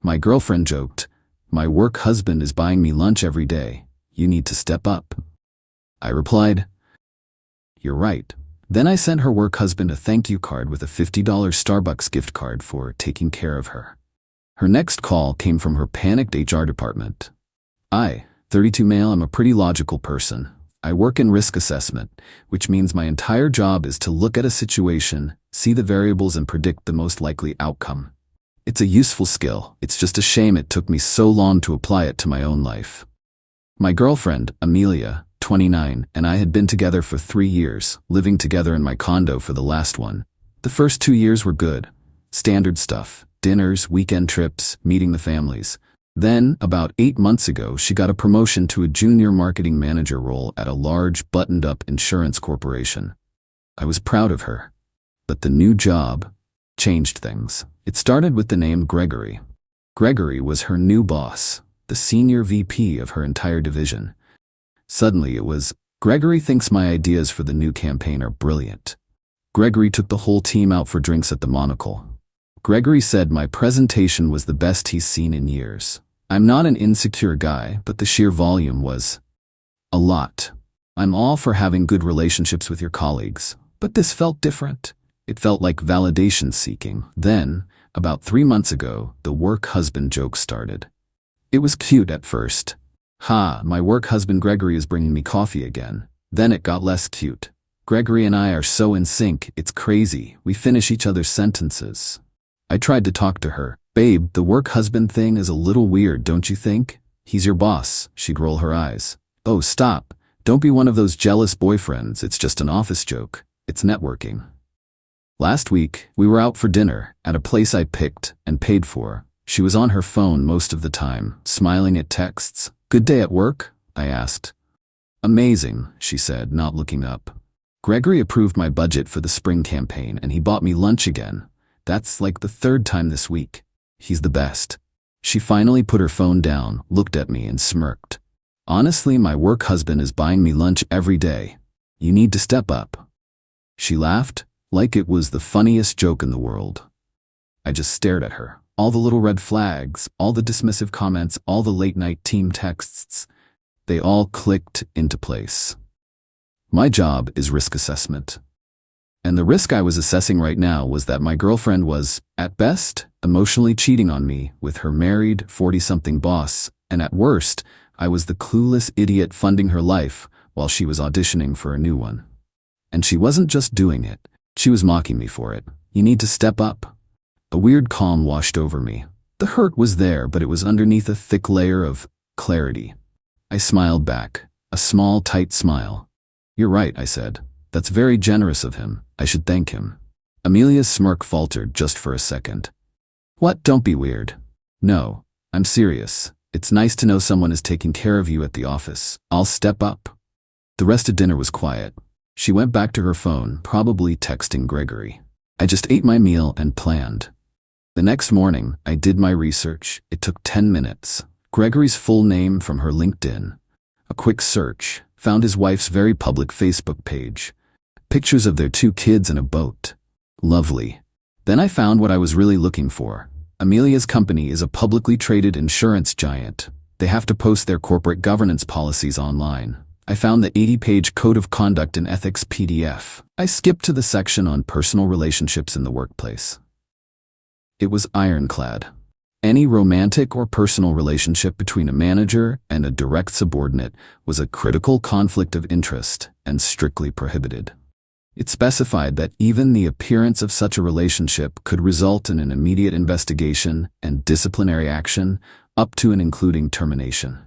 My girlfriend joked, "My work husband is buying me lunch every day. You need to step up." I replied, "You're right." Then I sent her work husband a thank you card with a $50 Starbucks gift card for taking care of her. Her next call came from her panicked HR department. I, 32 male, am a pretty logical person. I work in risk assessment, which means my entire job is to look at a situation, see the variables, and predict the most likely outcome. It's a useful skill. It's just a shame it took me so long to apply it to my own life. My girlfriend, Amelia, 29, and I had been together for 3 years, living together in my condo for the last one. The first 2 years were good. Standard stuff: dinners, weekend trips, meeting the families. Then, about 8 months ago, she got a promotion to a junior marketing manager role at a large, buttoned-up insurance corporation. I was proud of her. But the new job changed things. It started with the name Gregory. Gregory was her new boss, the senior VP of her entire division. Suddenly it was, "Gregory thinks my ideas for the new campaign are brilliant." Gregory took the whole team out for drinks at the Monocle. Gregory said my presentation was the best he's seen in years. I'm not an insecure guy, but the sheer volume was a lot. I'm all for having good relationships with your colleagues, but this felt different. It felt like validation seeking. Then, about 3 months ago, the work husband joke started. It was cute at first. "Ha, my work husband Gregory is bringing me coffee again." Then it got less cute. "Gregory and I are so in sync, it's crazy. We finish each other's sentences." I tried to talk to her. "Babe, the work husband thing is a little weird, don't you think? He's your boss." She'd roll her eyes. "Oh, stop. Don't be one of those jealous boyfriends. It's just an office joke. It's networking." Last week, we were out for dinner at a place I picked and paid for. She was on her phone most of the time, smiling at texts. "Good day at work?" I asked. "Amazing," she said, not looking up. "Gregory approved my budget for the spring campaign and he bought me lunch again. That's like the 3rd time this week. He's the best." She finally put her phone down, looked at me, and smirked. "Honestly, my work husband is buying me lunch every day. You need to step up." She laughed, like it was the funniest joke in the world. I just stared at her. All the little red flags, all the dismissive comments, all the late-night team texts, they all clicked into place. My job is risk assessment. And the risk I was assessing right now was that my girlfriend was, at best, emotionally cheating on me with her married 40-something boss, and at worst, I was the clueless idiot funding her life while she was auditioning for a new one. And she wasn't just doing it, she was mocking me for it. "You need to step up." A weird calm washed over me. The hurt was there, but it was underneath a thick layer of clarity. I smiled back, a small, tight smile. "You're right," I said. "That's very generous of him. I should thank him." Amelia's smirk faltered just for a second. "What? Don't be weird." "No, I'm serious. It's nice to know someone is taking care of you at the office. I'll step up." The rest of dinner was quiet. She went back to her phone, probably texting Gregory. I just ate my meal and planned. The next morning, I did my research. It took 10 minutes. Gregory's full name from her LinkedIn. A quick search. Found his wife's very public Facebook page. Pictures of their 2 kids in a boat. Lovely. Then I found what I was really looking for. Amelia's company is a publicly traded insurance giant. They have to post their corporate governance policies online. I found the 80-page Code of Conduct and Ethics PDF. I skipped to the section on personal relationships in the workplace. It was ironclad. Any romantic or personal relationship between a manager and a direct subordinate was a critical conflict of interest and strictly prohibited. It specified that even the appearance of such a relationship could result in an immediate investigation and disciplinary action, up to and including termination.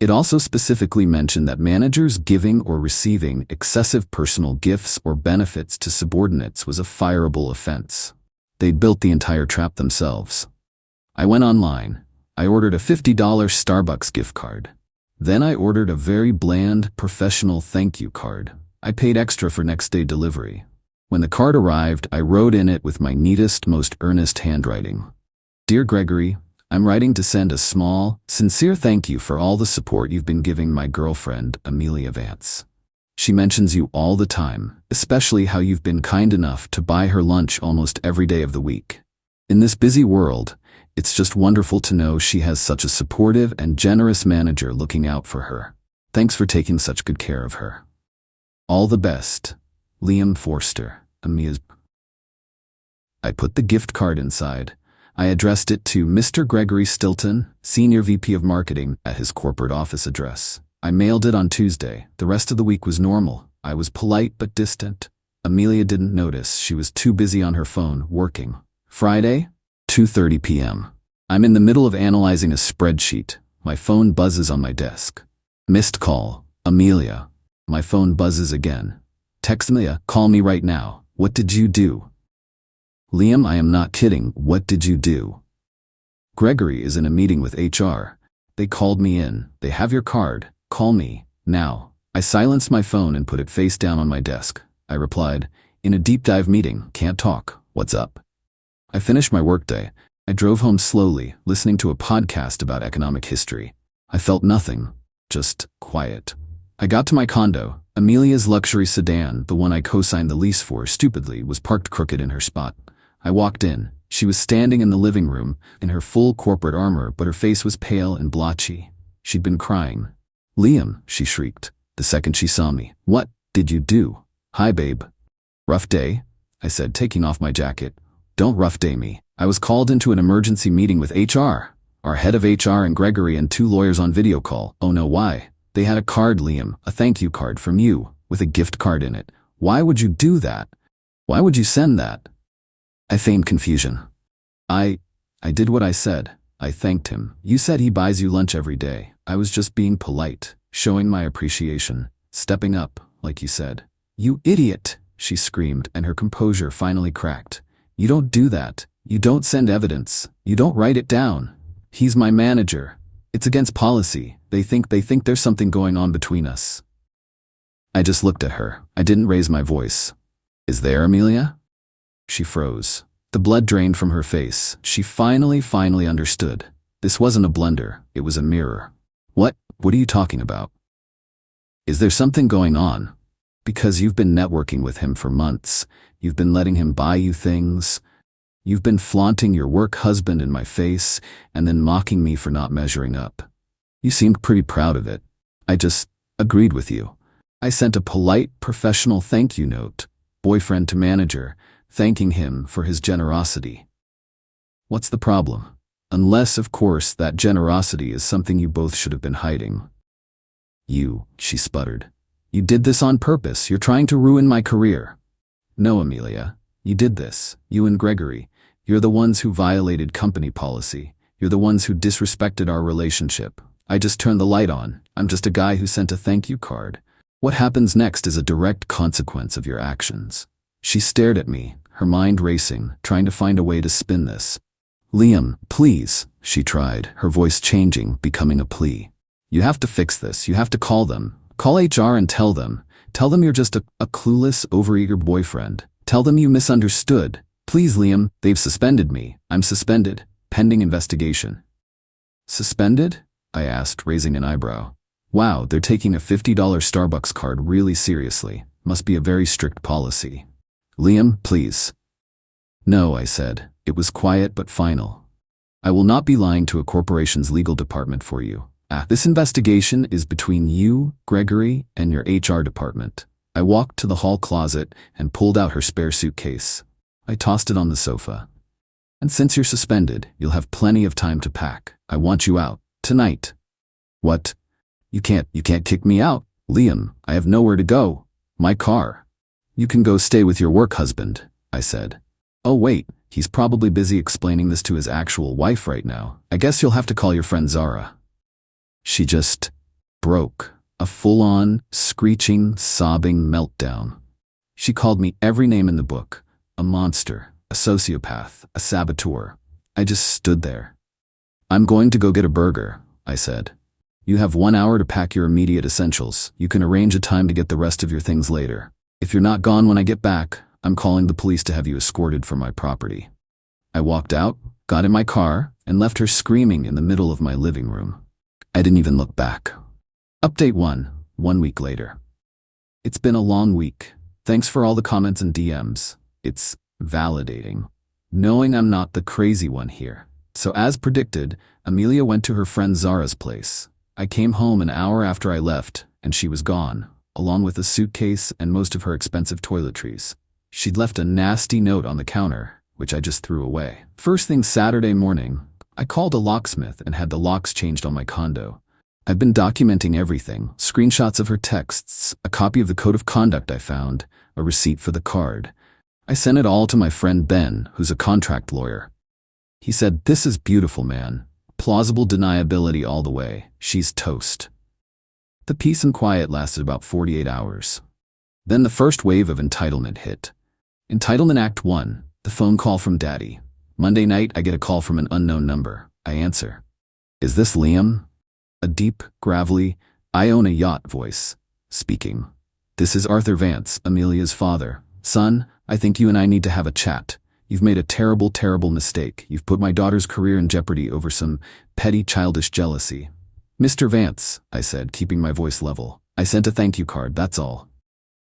It also specifically mentioned that managers giving or receiving excessive personal gifts or benefits to subordinates was a fireable offense. They'd built the entire trap themselves. I went online. I ordered a $50 Starbucks gift card. Then I ordered a very bland, professional thank you card. I paid extra for next-day delivery. When the card arrived, I wrote in it with my neatest, most earnest handwriting. "Dear Gregory, I'm writing to send a small, sincere thank you for all the support you've been giving my girlfriend, Amelia Vance. She mentions you all the time, especially how you've been kind enough to buy her lunch almost every day of the week. In this busy world, It's just wonderful to know she has such a supportive and generous manager looking out for her. Thanks for taking such good care of her. All the best, Liam Forster, Amelia's. I put the gift card inside. I addressed it to Mr. Gregory Stilton, Senior VP of Marketing, at his corporate office address. I mailed it on Tuesday. The rest of the week was normal. I was polite but distant. Amelia didn't notice. She was too busy on her phone, working. Friday, 2:30 p.m. I'm in the middle of analyzing a spreadsheet. My phone buzzes on my desk. Missed call. Amelia. My phone buzzes again. Text Amelia, call me right now. What did you do? Liam, I am not kidding. What did you do? Gregory is in a meeting with HR. They called me in. They have your card. Call me, now. I silenced my phone and put it face down on my desk. I replied, in a deep dive meeting, can't talk. What's up? I finished my workday. I drove home slowly, listening to a podcast about economic history. I felt nothing, just quiet. I got to my condo. Amelia's luxury sedan, the one I co-signed the lease for stupidly, was parked crooked in her spot. I walked in. She was standing in the living room, in her full corporate armor, but her face was pale and blotchy. She'd been crying. Liam, she shrieked, the second she saw me. What did you do? Hi, babe. Rough day? I said, taking off my jacket. Don't rough day me. I was called into an emergency meeting with HR. Our head of HR and Gregory and 2 lawyers on video call. Oh no, why? They had a card, Liam, a thank you card from you, with a gift card in it. Why would you do that? Why would you send that? I feigned confusion. I did what I said. I thanked him. You said he buys you lunch every day. I was just being polite, showing my appreciation, stepping up, like you said. You idiot, she screamed, and her composure finally cracked. You don't do that. You don't send evidence. You don't write it down. He's my manager. It's against policy. They think there's something going on between us. I just looked at her. I didn't raise my voice. Is there, Amelia? She froze. The blood drained from her face. She finally understood. This wasn't a blunder. It was a mirror. What are you talking about? Is there something going on? Because you've been networking with him for months. You've been letting him buy you things. You've been flaunting your work husband in my face and then mocking me for not measuring up. You seemed pretty proud of it. I just agreed with you. I sent a polite, professional thank you note, boyfriend to manager, thanking him for his generosity. What's the problem? Unless, of course, that generosity is something you both should have been hiding. She sputtered. You did this on purpose. You're trying to ruin my career. No, Amelia. You did this. You and Gregory. You're the ones who violated company policy. You're the ones who disrespected our relationship. I just turned the light on. I'm just a guy who sent a thank you card. What happens next is a direct consequence of your actions. She stared at me, her mind racing, trying to find a way to spin this. Liam, please, she tried, her voice changing, becoming a plea. You have to fix this. You have to call them. Call HR and tell them. Tell them you're just a clueless, overeager boyfriend. Tell them you misunderstood. Please, Liam, they've suspended me. I'm suspended, pending investigation. Suspended? I asked, raising an eyebrow. Wow, they're taking a $50 Starbucks card really seriously. Must be a very strict policy. Liam, please. No, I said. It was quiet but final. I will not be lying to a corporation's legal department for you. This investigation is between you, Gregory, and your HR department. I walked to the hall closet and pulled out her spare suitcase. I tossed it on the sofa. And since you're suspended, you'll have plenty of time to pack. I want you out. Tonight. What? You can't kick me out. Liam, I have nowhere to go. My car. You can go stay with your work husband, I said. Oh wait, he's probably busy explaining this to his actual wife right now. I guess you'll have to call your friend Zara. She just broke. A full-on, screeching, sobbing meltdown. She called me every name in the book. A monster, a sociopath, a saboteur. I just stood there. I'm going to go get a burger, I said. You have 1 hour to pack your immediate essentials. You can arrange a time to get the rest of your things later. If you're not gone when I get back, I'm calling the police to have you escorted from my property. I walked out, got in my car, and left her screaming in the middle of my living room. I didn't even look back. Update 1 week later. It's been a long week. Thanks for all the comments and DMs. It's validating. Knowing I'm not the crazy one here. So as predicted, Amelia went to her friend Zara's place. I came home an hour after I left, and she was gone, along with a suitcase and most of her expensive toiletries. She'd left a nasty note on the counter, which I just threw away. First thing Saturday morning, I called a locksmith and had the locks changed on my condo. I've been documenting everything, screenshots of her texts, a copy of the code of conduct I found, a receipt for the card. I sent it all to my friend Ben, who's a contract lawyer. He said, "This is beautiful, man. Plausible deniability all the way. She's toast." The peace and quiet lasted about 48 hours. Then the first wave of entitlement hit. Entitlement Act 1, the phone call from Daddy. Monday night, I get a call from an unknown number. I answer. "Is this Liam?" A deep, gravelly, "I own a yacht" voice. Speaking. "This is Arthur Vance, Amelia's father. Son, I think you and I need to have a chat. You've made a terrible, terrible mistake. You've put my daughter's career in jeopardy over some petty, childish jealousy." "Mr. Vance," I said, keeping my voice level. "I sent a thank you card, that's all."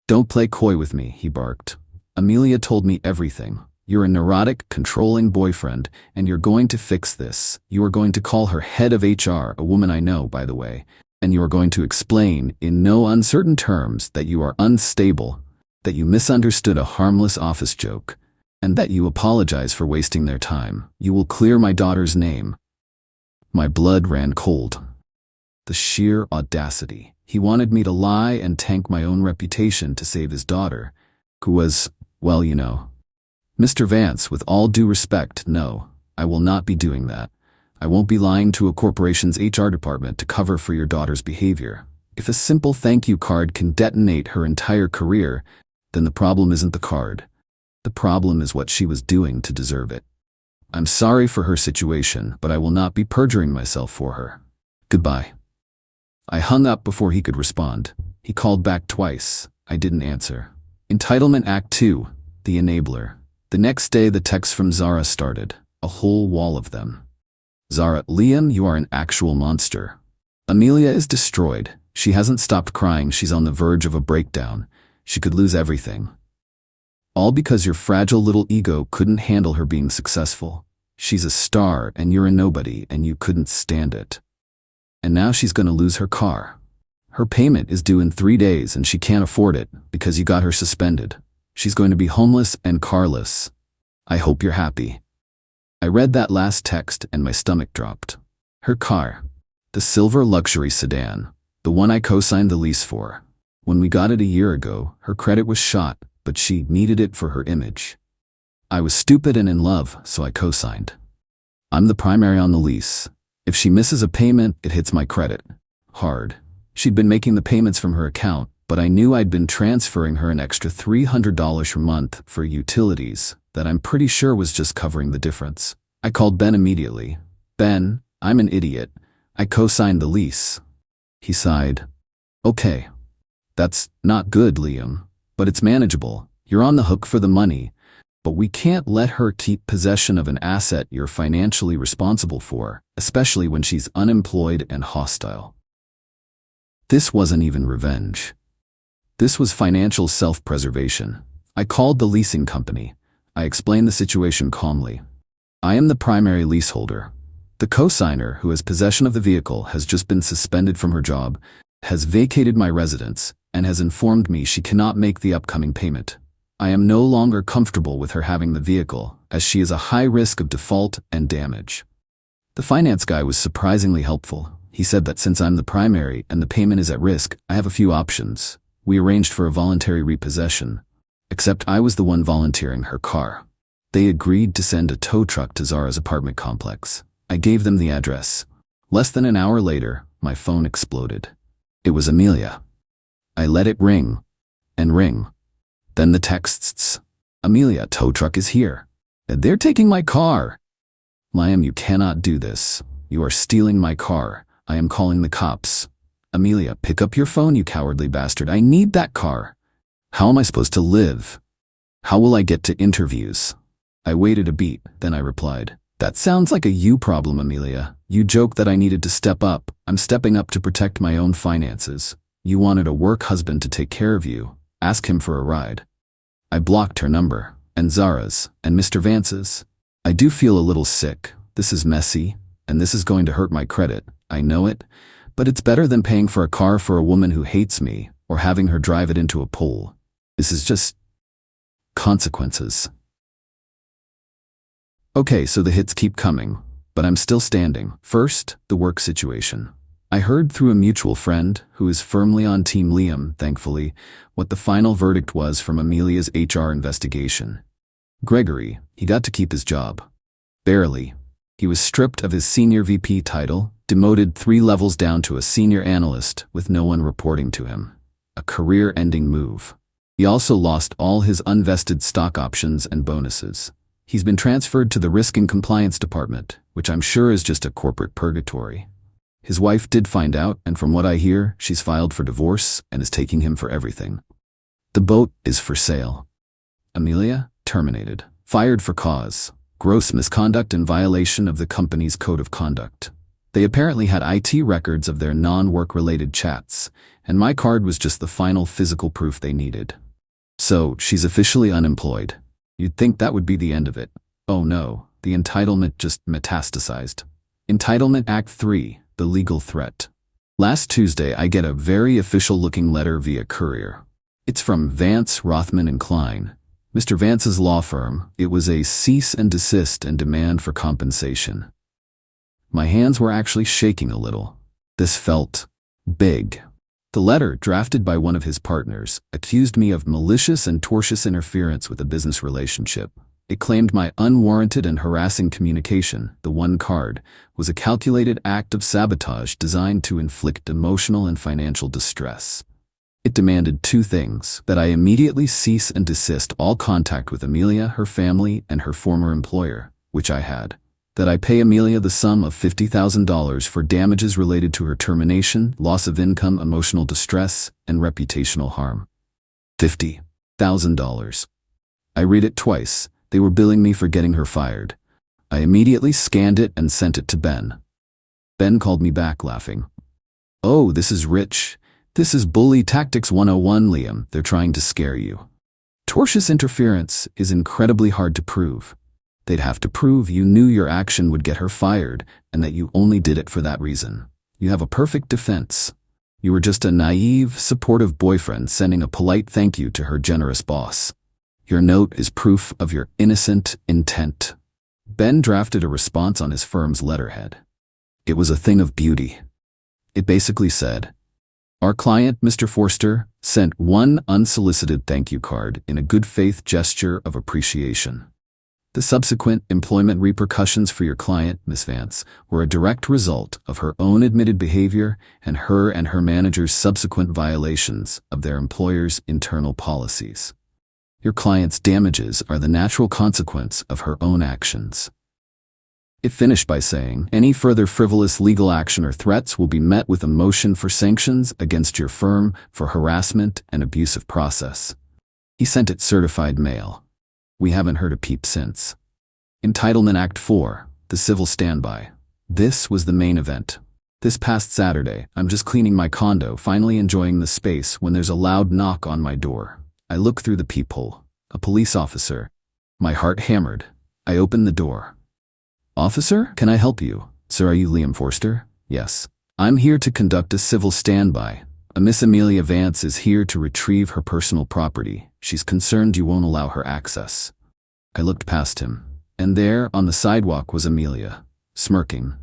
"Don't play coy with me," he barked. "Amelia told me everything. You're a neurotic, controlling boyfriend, and you're going to fix this. You are going to call her head of HR, a woman I know, by the way, and you are going to explain, in no uncertain terms, that you are unstable, that you misunderstood a harmless office joke, and that you apologize for wasting their time. You will clear my daughter's name." My blood ran cold. The sheer audacity. He wanted me to lie and tank my own reputation to save his daughter, who was, well, you know. "Mr. Vance, with all due respect, no, I will not be doing that. I won't be lying to a corporation's HR department to cover for your daughter's behavior. If a simple thank you card can detonate her entire career, then the problem isn't the card. The problem is what she was doing to deserve it. I'm sorry for her situation, but I will not be perjuring myself for her. Goodbye." I hung up before he could respond. He called back twice. I didn't answer. Entitlement Act 2, the enabler. The next day the texts from Zara started, a whole wall of them. "Zara, Liam, you are an actual monster. Amelia is destroyed. She hasn't stopped crying. She's on the verge of a breakdown. She could lose everything. All because your fragile little ego couldn't handle her being successful. She's a star and you're a nobody and you couldn't stand it. And now she's going to lose her car. Her payment is due in 3 days and she can't afford it because you got her suspended. She's going to be homeless and carless. I hope you're happy." I read that last text and my stomach dropped. Her car. The silver luxury sedan. The one I co-signed the lease for. When we got it a year ago, her credit was shot, but she needed it for her image. I was stupid and in love, so I co-signed. I'm the primary on the lease. If she misses a payment, it hits my credit. Hard. She'd been making the payments from her account, but I knew I'd been transferring her an extra $300 per month for utilities that I'm pretty sure was just covering the difference. I called Ben immediately. "Ben, I'm an idiot. I co-signed the lease." He sighed. "Okay. That's not good, Liam, but it's manageable. You're on the hook for the money, but we can't let her keep possession of an asset you're financially responsible for, especially when she's unemployed and hostile." This wasn't even revenge. This was financial self-preservation. I called the leasing company. I explained the situation calmly. "I am the primary leaseholder. The co-signer, who has possession of the vehicle, has just been suspended from her job, has vacated my residence, and has informed me she cannot make the upcoming payment. I am no longer comfortable with her having the vehicle, as she is a high risk of default and damage." The finance guy was surprisingly helpful. He said that since I'm the primary and the payment is at risk, I have a few options. We arranged for a voluntary repossession, except I was the one volunteering her car. They agreed to send a tow truck to Zara's apartment complex. I gave them the address. Less than an hour later, my phone exploded. It was Amelia. I let it ring and ring. Then the texts. "Amelia, tow truck is here. They're taking my car." "Liam, you cannot do this. You are stealing my car. I am calling the cops." "Amelia, pick up your phone, you cowardly bastard. I need that car. How am I supposed to live? How will I get to interviews?" I waited a beat, then I replied, "That sounds like a you problem, Amelia. You joked that I needed to step up. I'm stepping up to protect my own finances. You wanted a work husband to take care of you. Ask him for a ride." I blocked her number, and Zara's, and Mr. Vance's. I do feel a little sick. This is messy, and this is going to hurt my credit. I know it, but it's better than paying for a car for a woman who hates me or having her drive it into a pool. This is just consequences. Okay, so the hits keep coming, but I'm still standing. First, the work situation. I heard through a mutual friend, who is firmly on Team Liam, thankfully, what the final verdict was from Amelia's HR investigation. Gregory, he got to keep his job. Barely. He was stripped of his senior VP title, demoted 3 levels down to a senior analyst with no one reporting to him. A career-ending move. He also lost all his unvested stock options and bonuses. He's been transferred to the Risk and Compliance Department, which I'm sure is just a corporate purgatory. His wife did find out, and from what I hear, she's filed for divorce and is taking him for everything. The boat is for sale. Amelia, terminated. Fired for cause. Gross misconduct in violation of the company's code of conduct. They apparently had IT records of their non-work-related chats, and my card was just the final physical proof they needed. So, she's officially unemployed. You'd think that would be the end of it. Oh no, the entitlement just metastasized. Entitlement Act 3, the legal threat. Last Tuesday I get a very official-looking letter via courier. It's from Vance, Rothman & Klein. Mr. Vance's law firm. It was a cease and desist and demand for compensation. My hands were actually shaking a little. This felt big. The letter, drafted by one of his partners, accused me of malicious and tortious interference with a business relationship. It claimed my unwarranted and harassing communication, the one card, was a calculated act of sabotage designed to inflict emotional and financial distress. It demanded 2 things: that I immediately cease and desist all contact with Amelia, her family, and her former employer, which I had. That I pay Amelia the sum of $50,000 for damages related to her termination, loss of income, emotional distress, and reputational harm. $50,000. I read it twice. They were billing me for getting her fired. I immediately scanned it and sent it to Ben. Ben called me back laughing. Oh, this is rich. This is bully tactics 101, Liam. They're trying to scare you. Tortious interference is incredibly hard to prove. They'd have to prove you knew your action would get her fired and that you only did it for that reason. You have a perfect defense. You were just a naive, supportive boyfriend sending a polite thank you to her generous boss. Your note is proof of your innocent intent. Ben drafted a response on his firm's letterhead. It was a thing of beauty. It basically said, "Our client, Mr. Forster, sent one unsolicited thank you card in a good faith gesture of appreciation. The subsequent employment repercussions for your client, Miss Vance, were a direct result of her own admitted behavior and her manager's subsequent violations of their employer's internal policies. Your client's damages are the natural consequence of her own actions." It finished by saying, "Any further frivolous legal action or threats will be met with a motion for sanctions against your firm for harassment and abusive process." He sent it certified mail. We haven't heard a peep since. Entitlement Act 4, the civil standby. This was the main event. This past Saturday, I'm just cleaning my condo, finally enjoying the space, when there's a loud knock on my door. I look through the peephole. A police officer. My heart hammered. I open the door. "Officer, can I help you?" "Sir, are you Liam Forster?" "Yes. I'm here to conduct a civil standby. A Miss Amelia Vance is here to retrieve her personal property. She's concerned you won't allow her access." I looked past him, and there, on the sidewalk, was Amelia, smirking.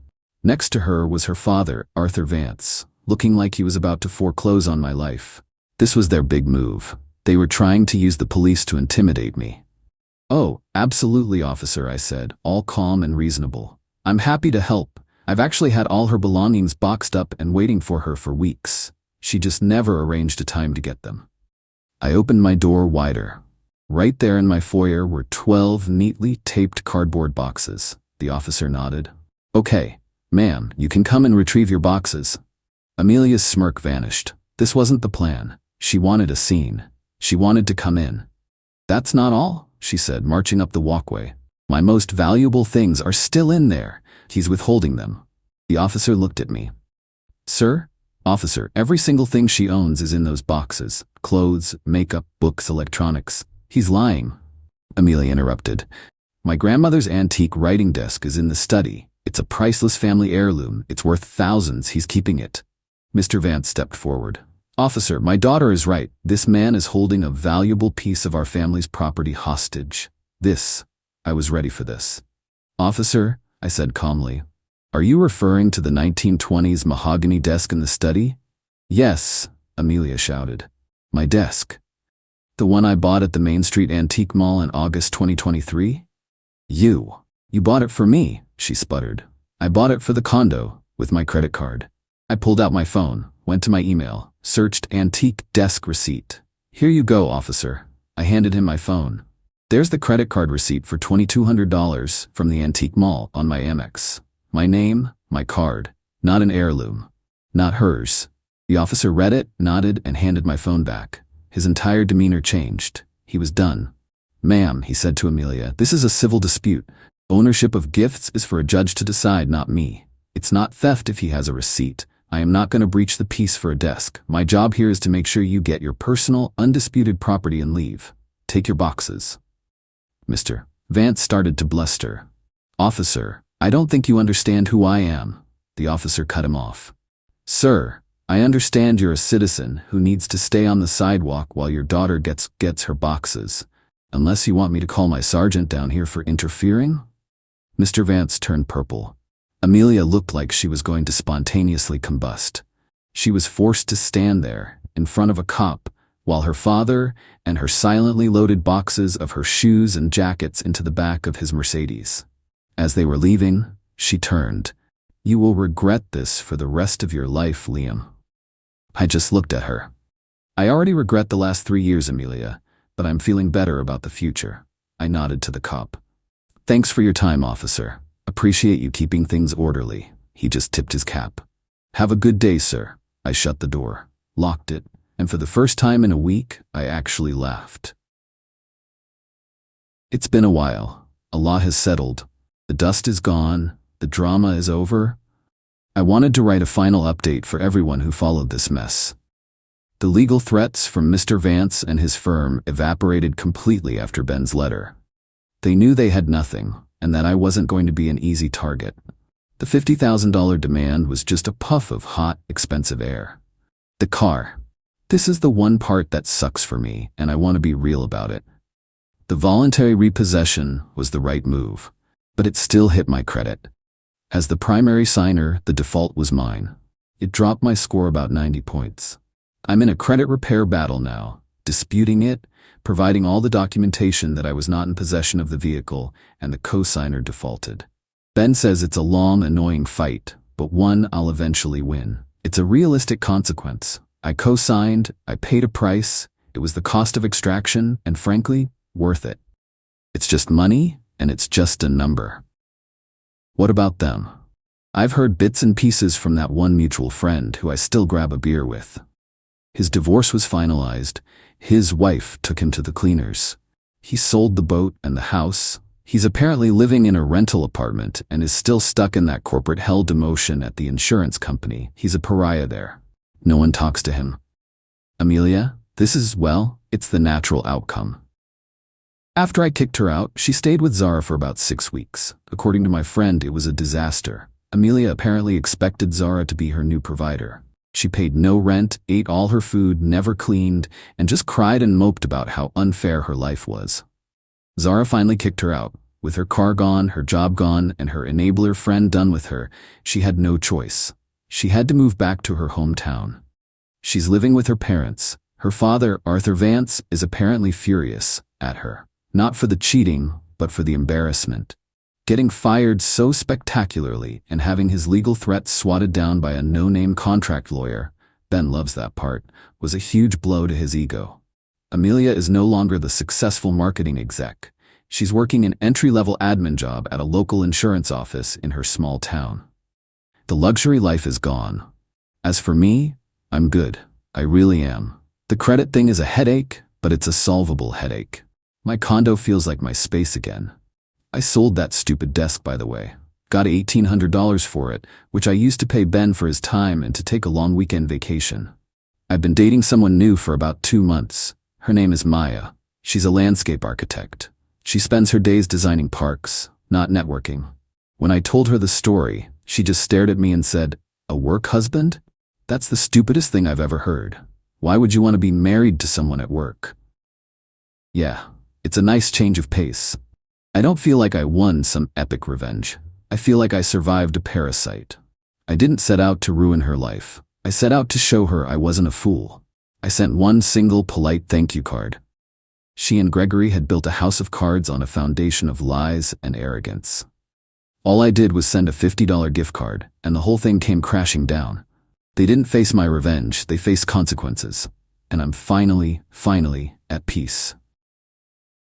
Next to her was her father, Arthur Vance, looking like he was about to foreclose on my life. This was their big move. They were trying to use the police to intimidate me. "Oh, absolutely, officer," I said, all calm and reasonable. "I'm happy to help. I've actually had all her belongings boxed up and waiting for her for weeks. She just never arranged a time to get them." I opened my door wider. Right there in my foyer were 12 neatly taped cardboard boxes. The officer nodded. "Okay, ma'am, you can come and retrieve your boxes." Amelia's smirk vanished. This wasn't the plan. She wanted a scene. She wanted to come in. "That's not all," she said, marching up the walkway. "My most valuable things are still in there. He's withholding them." The officer looked at me. "Sir?" "Officer, every single thing she owns is in those boxes. Clothes, makeup, books, electronics." "He's lying," Amelia interrupted. My grandmother's antique writing desk is in the study. It's a priceless family heirloom. It's worth thousands. He's keeping it. Mr. Vance stepped forward. Officer, my daughter is right. This man is holding a valuable piece of our family's property hostage. I was ready for this. Officer, I said calmly, are you referring to the 1920s mahogany desk in the study? Yes, Amelia shouted. My desk. The one I bought at the Main Street Antique Mall in August 2023? You bought it for me, she sputtered. I bought it for the condo, with my credit card. I pulled out my phone, went to my email, searched antique desk receipt. Here you go, officer. I handed him my phone. There's the credit card receipt for $2,200 from the antique mall on my Amex. My name, my card, not an heirloom. Not hers. The officer read it, nodded, and handed my phone back. His entire demeanor changed. He was done. Ma'am, he said to Amelia, this is a civil dispute. Ownership of gifts is for a judge to decide, not me. It's not theft if he has a receipt. I am not going to breach the peace for a desk. My job here is to make sure you get your personal, undisputed property and leave. Take your boxes. Mr. Vance started to bluster. Officer, I don't think you understand who I am. The officer cut him off. Sir, I understand you're a citizen who needs to stay on the sidewalk while your daughter gets her boxes. Unless you want me to call my sergeant down here for interfering? Mr. Vance turned purple. Amelia looked like she was going to spontaneously combust. She was forced to stand there, in front of a cop, while her father and her silently loaded boxes of her shoes and jackets into the back of his Mercedes. As they were leaving, she turned. You will regret this for the rest of your life, Liam. I just looked at her. I already regret the last 3 years, Amelia, but I'm feeling better about the future. I nodded to the cop. Thanks for your time, officer. Appreciate you keeping things orderly. He just tipped his cap. Have a good day, sir. I shut the door, locked it, and for the first time in a week, I actually laughed. It's been a while. A lot has settled. The dust is gone. The drama is over. I wanted to write a final update for everyone who followed this mess. The legal threats from Mr. Vance and his firm evaporated completely after Ben's letter. They knew they had nothing, and that I wasn't going to be an easy target. The $50,000 demand was just a puff of hot, expensive air. The car. This is the one part that sucks for me, and I want to be real about it. The voluntary repossession was the right move, but it still hit my credit. As the primary signer, the default was mine. It dropped my score about 90 points. I'm in a credit repair battle now, disputing it, providing all the documentation that I was not in possession of the vehicle, and the co-signer defaulted. Ben says it's a long, annoying fight, but one I'll eventually win. It's a realistic consequence. I co-signed, I paid a price, it was the cost of extraction, and frankly, worth it. It's just money, and it's just a number. What about them? I've heard bits and pieces from that one mutual friend who I still grab a beer with. His divorce was finalized. His wife took him to the cleaners. He sold the boat and the house. He's apparently living in a rental apartment and is still stuck in that corporate hell demotion at the insurance company. He's a pariah there. No one talks to him. Amelia, it's the natural outcome. After I kicked her out, she stayed with Zara for about 6 weeks. According to my friend, it was a disaster. Amelia apparently expected Zara to be her new provider. She paid no rent, ate all her food, never cleaned, and just cried and moped about how unfair her life was. Zara finally kicked her out. With her car gone, her job gone, and her enabler friend done with her, she had no choice. She had to move back to her hometown. She's living with her parents. Her father, Arthur Vance, is apparently furious at her. Not for the cheating, but for the embarrassment. Getting fired so spectacularly and having his legal threats swatted down by a no-name contract lawyer, Ben loves that part, was a huge blow to his ego. Amelia is no longer the successful marketing exec. She's working an entry-level admin job at a local insurance office in her small town. The luxury life is gone. As for me, I'm good. I really am. The credit thing is a headache, but it's a solvable headache. My condo feels like my space again. I sold that stupid desk, by the way. Got $1,800 for it, which I used to pay Ben for his time and to take a long weekend vacation. I've been dating someone new for about 2 months. Her name is Maya. She's a landscape architect. She spends her days designing parks, not networking. When I told her the story, she just stared at me and said, "A work husband? That's the stupidest thing I've ever heard. Why would you want to be married to someone at work?" Yeah, it's a nice change of pace. I don't feel like I won some epic revenge. I feel like I survived a parasite. I didn't set out to ruin her life. I set out to show her I wasn't a fool. I sent one single polite thank you card. She and Gregory had built a house of cards on a foundation of lies and arrogance. All I did was send a $50 gift card, and the whole thing came crashing down. They didn't face my revenge, they faced consequences. And I'm finally at peace.